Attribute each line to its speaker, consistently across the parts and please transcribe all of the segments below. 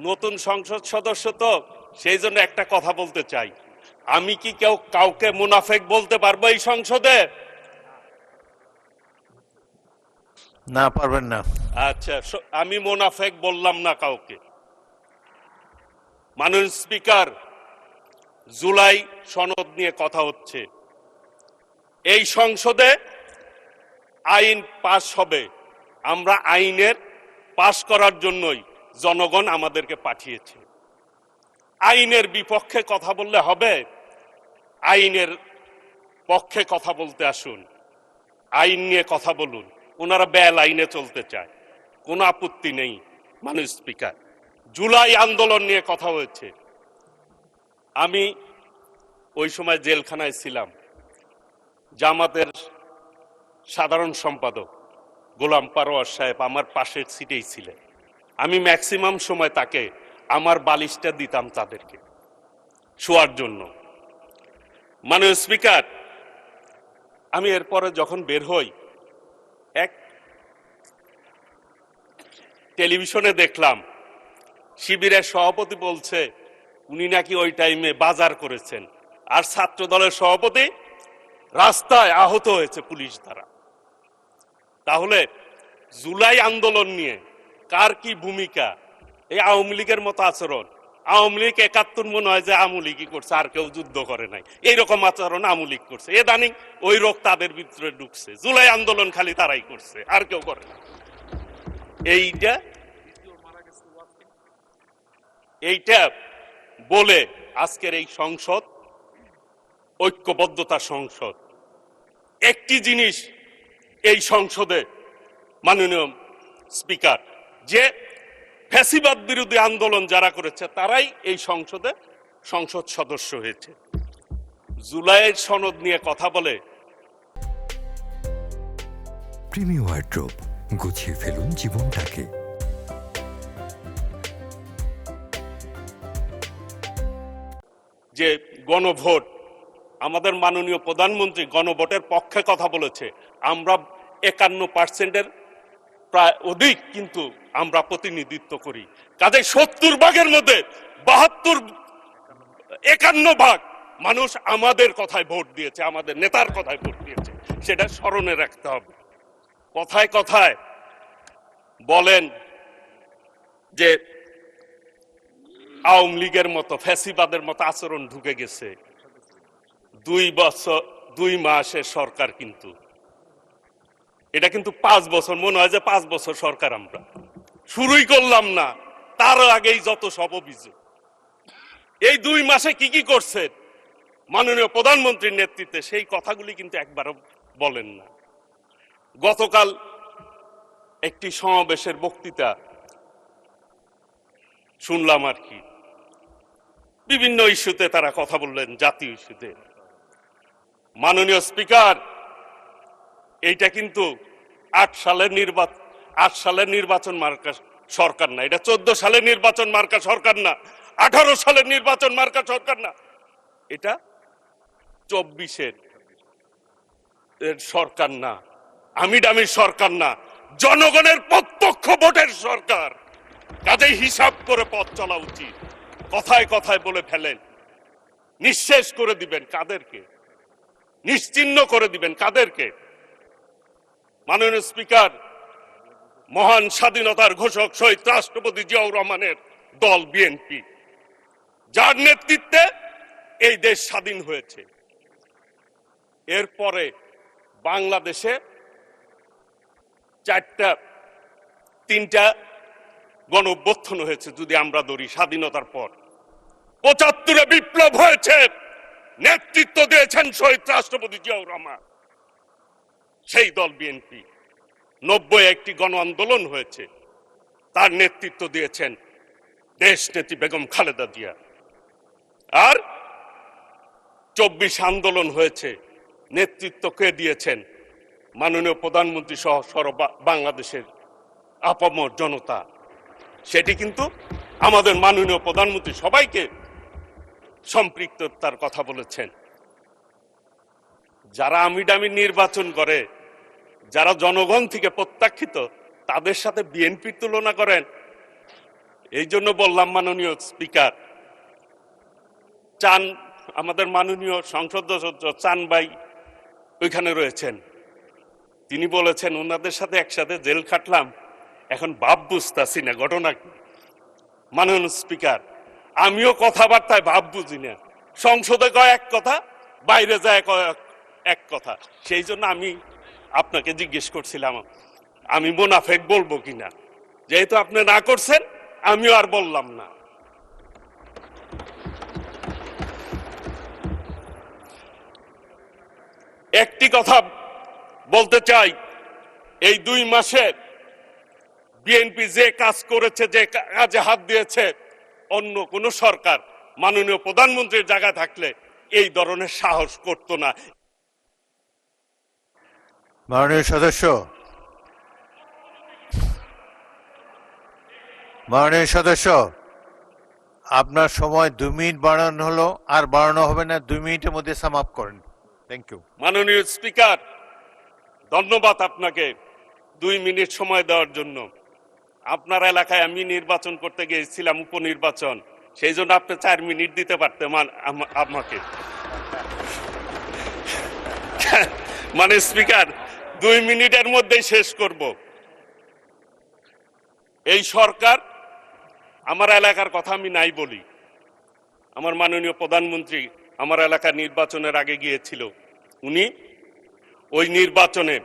Speaker 1: নতুন সংসদ সদস্য তো, সেই জন্য একটা কথা বলতে চাই। আমি কি কাউকে মুনাফেক বলতে পারবো এই সংসদে?
Speaker 2: না, পারবেন না।
Speaker 1: আচ্ছা, আমি মুনাফেক বললাম না কাউকে। মাননীয় স্পিকার, জুলাই সনদ নিয়ে কথা হচ্ছে। এই সংসদে আইন পাশ হবে, আমরা আইনের পাশ করার জন্যই জনগণ আমাদেরকে পাঠিয়েছে। আইনের বিপক্ষে কথা বললে হবে? আইনের পক্ষে কথা বলতে আসুন, আইন নিয়ে কথা বলুন। ওনারা বেল আইনে চলতে চায়, কোনো আপত্তি নেই। মাননীয় স্পিকার, জুলাই আন্দোলন নিয়ে কথা হয়েছে। আমি ওই সময় জেলখানায় ছিলাম। জামাতের সাধারণ সম্পাদক গোলাম পারওয়ার সাহেব আমার পাশের সিটেই ছিলেন। আমি ম্যাক্সিমাম সময় তাকে আমার বালিশটা দিতাম তাদেরকে শোয়ার জন্য। মাননীয় স্পিকার, আমি এরপরে যখন বের হই, এক টেলিভিশনে দেখলাম শিবিরের সভাপতি বলছে উনি নাকি ওই টাইমে বাজার করেছেন, আর ছাত্র দলের সভাপতি রাস্তায় আহত হয়েছে পুলিশ দ্বারা। তাহলে জুলাই আন্দোলন নিয়ে কার কি ভূমিকা? এই আওয়ামী লীগের মতো আচরণ। আওয়ামী লীগ 71 মনে হয় যে আওয়ামী লীগই করছে, আর কেউ যুদ্ধ করে নাই, এইরকম আচরণ আওয়ামী লীগ করছে। এদানিং ওই রোগ তাদের ভিতরে ঢুকছে। জুলাই আন্দোলন খালি তারাই করছে, আর কেউ করে না। এইটা বলে আজকের এই সংসদ ঐক্যবদ্ধতা সংসদ। একটি জিনিস এই সংসদে মাননীয় স্পিকার, যে ফ্যাসিবাদ বিরোধী আন্দোলন যারা করেছে তারাই এই সংসদে সংসদ সদস্য হয়েছে। জুলাইয়ের সনদ নিয়ে কথা বলে।
Speaker 3: প্রিমি ওয়ার্ড্রোব, গুছিয়ে ফেলুন জীবনটাকে।
Speaker 1: যে গণভোট, আমাদের মাননীয় প্রধানমন্ত্রী গণভোটের পক্ষে কথা বলেছে। আমরা 51% প্রায় অধিক কিন্তু আমরা প্রতিনিধিত্ব করি। কাজে 70 ভাগের মধ্যে 51 ভাগ মানুষ আমাদের কথায় ভোট দিয়েছে, আমাদের নেতার কথায় ভোট দিয়েছে। সেটা স্মরণে রাখতে হবে। কথায় কথায় বলেন যে আওয়ামী লীগের মতো ফ্যাসিবাদের মতো আচরণ ঢুকে গেছে। 2 মাসের সরকার, কিন্তু এটা কিন্তু 5 বছর, মনে হয় যে 5 বছর সরকার আমরা শুরুই করলাম না, তার আগেই যত সব অভিযোগ। এই 2 মাসে কি কি করছেন মাননীয় প্রধানমন্ত্রীর নেতৃত্বে, সেই কথাগুলি কিন্তু একবারও বলেন না। গতকাল একটি সমাবেশের বক্তৃতা শুনলাম আর কি, বিভিন্ন ইস্যুতে তারা কথা বললেন, জাতীয় ইস্যুতে। মাননীয় স্পিকার, এইটা কিন্তু 8 সালের নির্বাচন মার্কা সরকার না, এটা 14 সালের নির্বাচন মার্কা সরকার না, 18 সালের নির্বাচন মার্কা সরকার না, এটা 24-এর সরকার না, আমিডামির সরকার না, জনগণের প্রত্যক্ষ ভোটের সরকার। কাজেই হিসাব করে পথ চলা উচিত। কথায় কথায় বলে ফেলেন, নিঃশেষ করে দিবেন কাদেরকে? নিশ্চিহ্ন করে দিবেন কাদেরকে? মাননীয় স্পিকার, মহান স্বাধীনতার ঘোষক শহীদ রাষ্ট্রপতি জিয়াউর রহমানের দল বিএনপি, যার নেতৃত্বে এই দেশ স্বাধীন হয়েছে, এরপরে বাংলাদেশে 3টা গণঅভ্যুত্থান হয়েছে। যদি আমরা ধরি স্বাধীনতার পর 75-এ বিপ্লব হয়েছে, নেতৃত্ব দিয়েছেন শহীদ রাষ্ট্রপতি জিয়াউর রহমান, সেই দল বিএনপি। 90-এ একটি গণ আন্দোলন হয়েছে, তার নেতৃত্ব দিয়েছেন দেশ নেত্রী বেগম খালেদা জিয়া। আর 24 আন্দোলন হয়েছে, নেতৃত্ব কে দিয়েছেন? মাননীয় প্রধানমন্ত্রী সহ বাংলাদেশের আপামর জনতা। সেটি কিন্তু আমাদের মাননীয় প্রধানমন্ত্রী সবাইকে সম্পৃক্ততার কথা বলেছেন। যারা আমিডামি নির্বাচন করে, যারা জনগণ থেকে প্রত্যাখ্যিত, তাদের সাথে বিএনপির তুলনা করেন, এই জন্য বললাম মাননীয় স্পিকার, চান আমাদের মাননীয় সংসদ সদস্য চান ভাই ওইখানে রয়েছেন, তিনি বলেছেন ওনাদের সাথে একসাথে জেল খাটলাম, এখন ভাব বুঝতেছি না ঘটনা কি। মাননীয় স্পিকার, আমিও কথাবার্তায় ভাব বুঝি না, সংসদে কয় এক কথা, বাইরে যায় কয় এক কথা। সেই জন্য আমি আপনাকে জিজ্ঞেস করছিলাম আমি মুনাফেক বলবো কিনা, যেহেতু আপনি না করছেন আমিও আর বললাম না। একটি কথা বলতে চাই, এই 2 মাসে বিএনপি যে কাজ করেছে, যে কাজে হাত দিয়েছে, অন্য কোন সরকার মাননীয় প্রধানমন্ত্রীর জায়গায় থাকলে এই ধরনের সাহস করত না।
Speaker 2: মাননীয় সদস্য, মাননীয় সদস্য, আপনার সময় 2 মিনিট বাড়ানো হলো, আর বাড়ানো হবে না, 2 মিনিটের মধ্যে সাম আপ করেন। Thank you.
Speaker 1: মাননীয় স্পিকার, ধন্যবাদ আপনাকে 2 মিনিট সময় দেওয়ার জন্য। আপনার এলাকায় আমি নির্বাচন করতে গিয়েছিলাম, উপনির্বাচন, সেই জন্য আপনি 4 মিনিট দিতে পারতেন আমাকে। মানে স্পিকার, 2 মিনিটের মধ্যেই শেষ করব। এই সরকার, আমার এলাকার কথা আমি নাই বলি, আমার মাননীয় প্রধানমন্ত্রী আমার এলাকার নির্বাচনের আগে গিয়েছিল, উনি ওই নির্বাচনে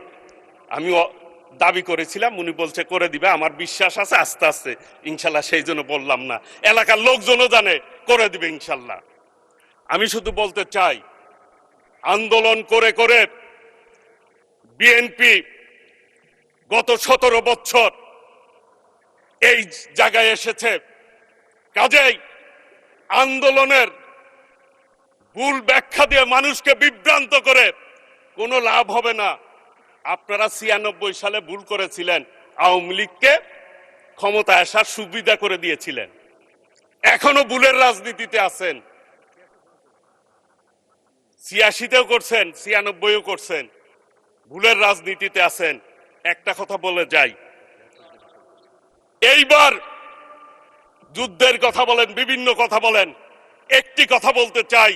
Speaker 1: আমি দাবি করেছিলাম, উনি বলছে করে দিবে, আমার বিশ্বাস আছে আস্তে আস্তে ইনশাল্লাহ, সেই জন্য বললাম না, এলাকার লোকজনও জানে করে দিবে ইনশাল্লাহ। আমি শুধু বলতে চাই, আন্দোলন করে করে বিএনপি গত 17 বছর এই জায়গায় এসেছে, কাজেই আন্দোলনের ভুল ব্যাখ্যা দিয়ে মানুষকে বিভ্রান্ত করে কোনো লাভ হবে না। আপনারা 96 সালে ভুল করেছিলেন, আওয়ামী লীগকে ক্ষমতায় আসার সুবিধা করে দিয়েছিলেন, এখনো ভুলের রাজনীতিতে আছেন। 86তেও করছেন, 96ও করছেন, ভুলের রাজনীতিতে আছেন। একটা কথা বলে যাই, এইবার যুদ্ধের কথা বলেন, বিভিন্ন কথা বলেন, একটি কথা বলতে চাই,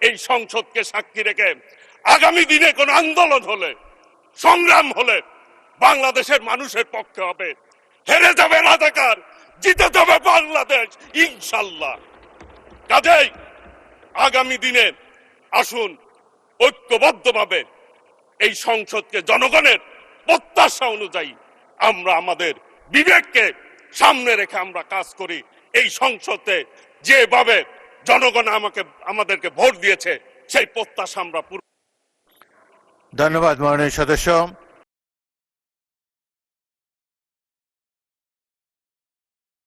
Speaker 1: এই সংসদকে সাক্ষী রেখে আগামী দিনে কোন আন্দোলন হলে, সংগ্রাম হলে বাংলাদেশের মানুষের পক্ষে হবে, হেরে যাবে রাজাকার, জিতে যাবে বাংলাদেশ ইনশাল্লাহ। কাজেই আগামী দিনে আসুন ঐক্যবদ্ধভাবে এই সংসদকে জনগণের প্রত্যাশা অনুযায়ী আমরা আমাদের বিবেককে সামনে রেখে আমরা কাজ করি। এই সংসদে যেভাবে জনগণ আমাদেরকে ভোট দিয়েছে, সেই প্রত্যাশা আমরা
Speaker 2: ধন্যবাদ মাননীয় সদস্য।